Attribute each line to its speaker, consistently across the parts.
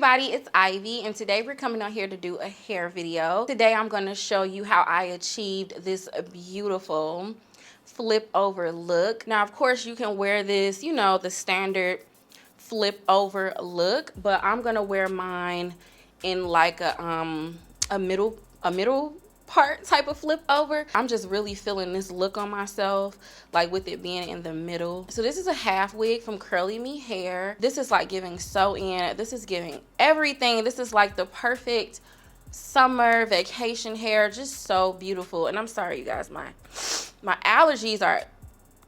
Speaker 1: everybody, it's Ivy, and today we're coming on here to do a hair video. Today I'm going to show you how I achieved this beautiful flip over look. Now, of course, you can wear this, you know, the standard flip over look, but I'm going to wear mine in like a middle part type of flip over. I'm just really feeling this look on myself, like with it being in the middle. So this is a half wig from CurlyMeHair. This is like giving sew in. This is giving everything. This is like the perfect summer vacation hair, just so beautiful. And I'm sorry, you guys, my allergies are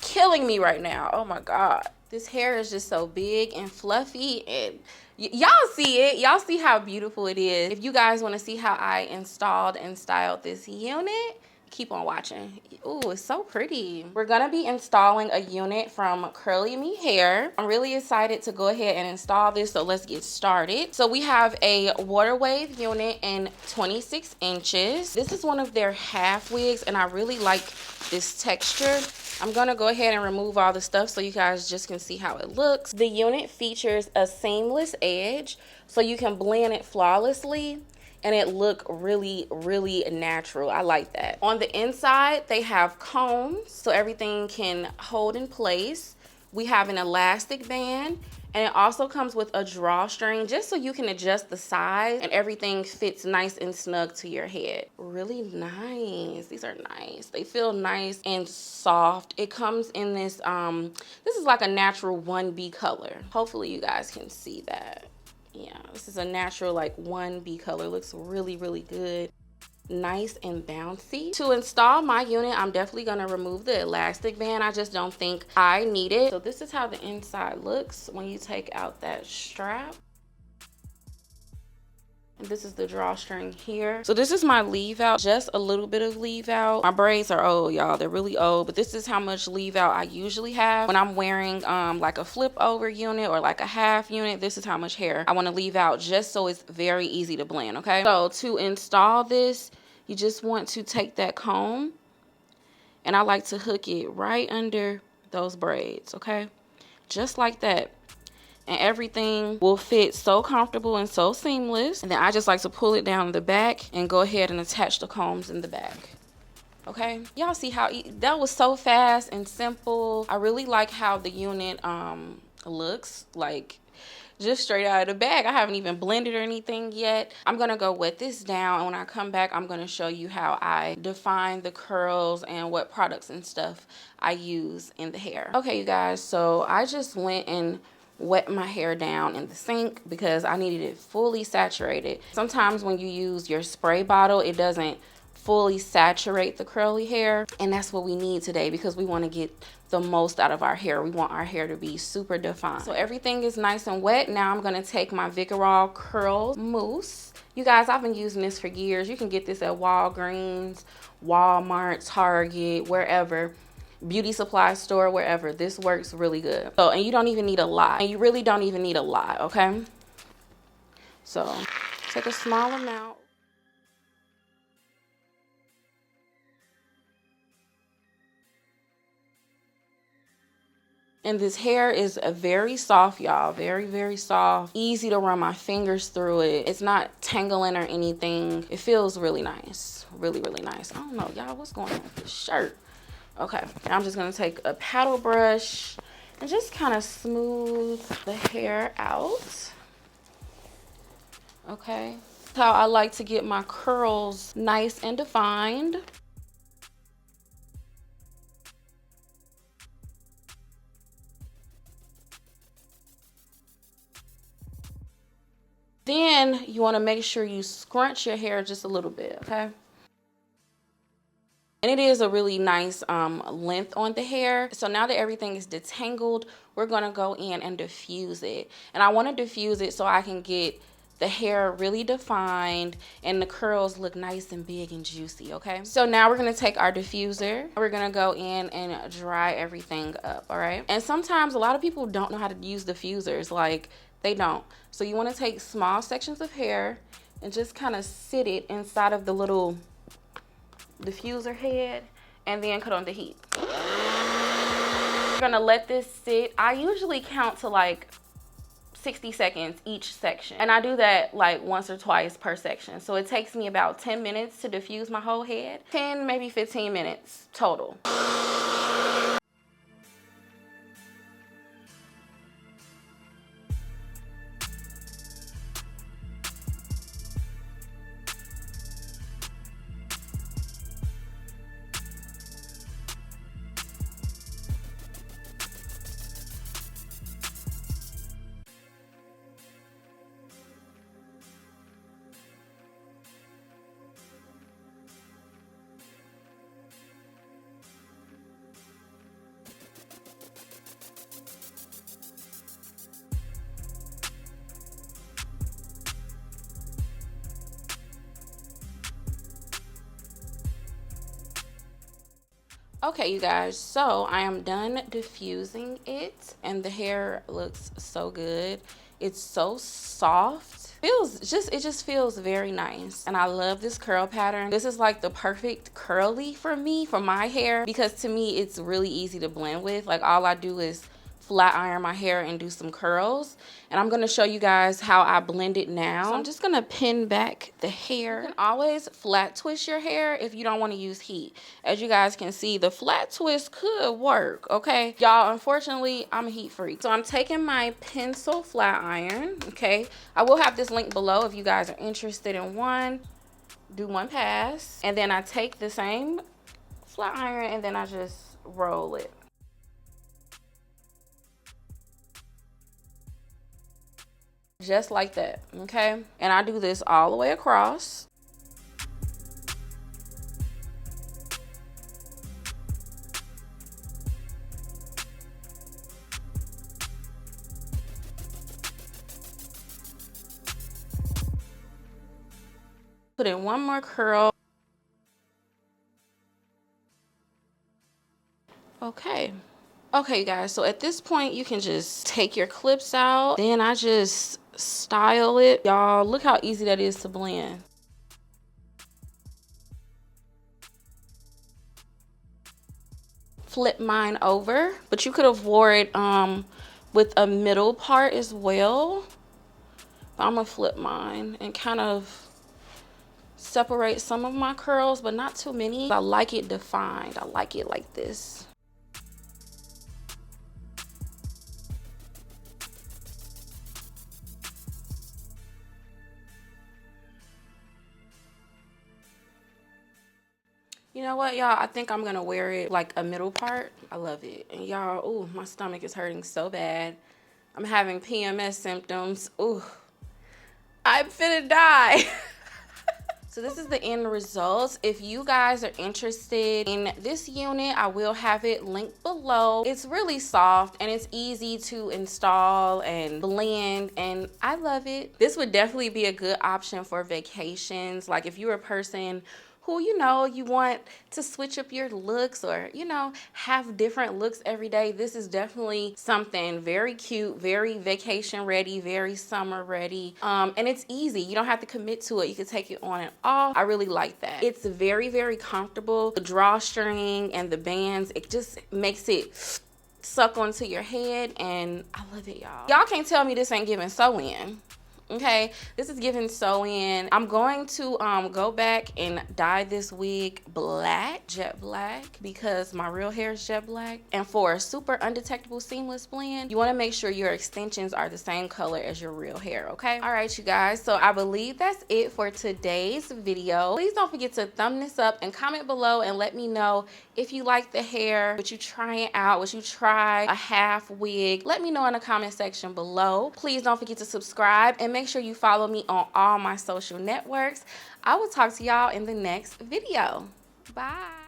Speaker 1: killing me right now. Oh my god, this hair is just so big and fluffy, and y'all see it. Y'all see how beautiful it is. If you guys want to see how I installed and styled this unit, keep on watching. Ooh, it's so pretty. We're gonna be installing a unit from CurlyMeHair. I'm really excited to go ahead and install this, so let's get started. So we have a water wave unit in 26 inches. This is one of their half wigs, and I really like this texture. I'm gonna go ahead and remove all the stuff so you guys just can see how it looks. The unit features a seamless edge, so you can blend it flawlessly and it look really, really natural. I like that. On the inside, they have combs so everything can hold in place. We have an elastic band, and it also comes with a drawstring just so you can adjust the size and everything fits nice and snug to your head. Really nice. These are nice. They feel nice and soft. It comes in this, this is like a natural 1B color. Hopefully you guys can see that. Yeah, this is a natural like 1B color. Looks really, really good. Nice and bouncy. To install my unit, I'm definitely gonna remove the elastic band. I just don't think I need it. So this is how the inside looks when you take out that strap. And this is the drawstring here. So this is my leave out, just a little bit of leave out. My braids are old, y'all. They're really old, but this is how much leave out I usually have when I'm wearing like a flip over unit or like a half unit. This is how much hair I want to leave out, just so it's very easy to blend, okay? So to install this, you just want to take that comb, and I like to hook it right under those braids, okay? Just like that. And everything will fit so comfortable and so seamless. And then I just like to pull it down the back and go ahead and attach the combs in the back. Okay, y'all see how that was so fast and simple. I really like how the unit looks, like just straight out of the bag. I haven't even blended or anything yet. I'm gonna go wet this down, and when I come back, I'm gonna show you how I define the curls and what products and stuff I use in the hair. Okay, you guys, so I just went and wet my hair down in the sink because I needed it fully saturated. Sometimes when you use your spray bottle, it doesn't fully saturate the curly hair, and that's what we need today because we want to get the most out of our hair. We want our hair to be super defined. So everything is nice and wet. Now I'm going to take my Bookivyp curl mousse. You guys, I've been using this for years. You can get this at Walgreens, Walmart, Target, wherever. Beauty supply store, wherever. This works really good. So, and you don't even need a lot, and you really don't even need a lot, okay? So take a small amount. And this hair is very soft, y'all. Very, very soft. Easy to run my fingers through it. It's not tangling or anything. It feels really nice. Really, really nice. I don't know, y'all, what's going on with this shirt? Okay, I'm just gonna take a paddle brush and just kind of smooth the hair out. Okay, that's how I like to get my curls nice and defined. Then you want to make sure you scrunch your hair just a little bit, okay? And it is a really nice length on the hair. So now that everything is detangled, we're gonna go in and diffuse it. And I wanna diffuse it so I can get the hair really defined and the curls look nice and big and juicy, okay? So now we're gonna take our diffuser. We're gonna go in and dry everything up, all right? And sometimes a lot of people don't know how to use diffusers, like they don't. So you wanna take small sections of hair and just kind of sit it inside of the little diffuser head and then cut on the heat. We're gonna let this sit. I usually count to like 60 seconds each section. And I do that like once or twice per section. So it takes me about 10 minutes to diffuse my whole head. 10, maybe 15 minutes total. Okay, you guys, so I am done diffusing it and the hair looks so good. It's so soft. It just feels very nice. And I love this curl pattern. This is like the perfect curly for me, for my hair, because to me it's really easy to blend with. Like all I do is flat iron my hair and do some curls, and I'm gonna show you guys how I blend it now. So I'm just gonna pin back the hair. You can always flat twist your hair if you don't want to use heat. As you guys can see, the flat twist could work, okay? Y'all, unfortunately, I'm a heat freak. So I'm taking my pencil flat iron, okay? I will have this link below if you guys are interested in one. Do one pass, and then I take the same flat iron and then I just roll it. Just like that, okay? And I do this all the way across. Put in one more curl. Okay. Okay, guys, so at this point, you can just take your clips out. Then I just style it. Y'all, look how easy that is to blend. Flip mine over, but you could have wore it with a middle part as well. But I'm gonna flip mine and kind of separate some of my curls, but not too many. I like it defined. I like it like this. You know what, y'all? I think I'm gonna wear it like a middle part. I love it. And y'all, ooh, my stomach is hurting so bad. I'm having PMS symptoms. Ooh, I'm finna die. So this is the end result. If you guys are interested in this unit, I will have it linked below. It's really soft and it's easy to install and blend, and I love it. This would definitely be a good option for vacations. Like if you're a person who, you know, you want to switch up your looks or, you know, have different looks every day, this is definitely something very cute, very vacation ready, very summer ready. And it's easy. You don't have to commit to it. You can take it on and off. I really like that. It's very, very comfortable. The drawstring and the bands, it just makes it suck onto your head, and I love it, y'all. Y'all can't tell me this ain't giving sew-in. Okay, this is giving sew-in. I'm going to go back and dye this wig black, jet black, because my real hair is jet black. And for a super undetectable seamless blend, you want to make sure your extensions are the same color as your real hair, okay? All right, you guys, so I believe that's it for today's video. Please don't forget to thumb this up and comment below and let me know if you like the hair, would you try it out, would you try a half wig? Let me know in the comment section below. Please don't forget to subscribe and make sure you follow me on all my social networks. I will talk to y'all in the next video. Bye.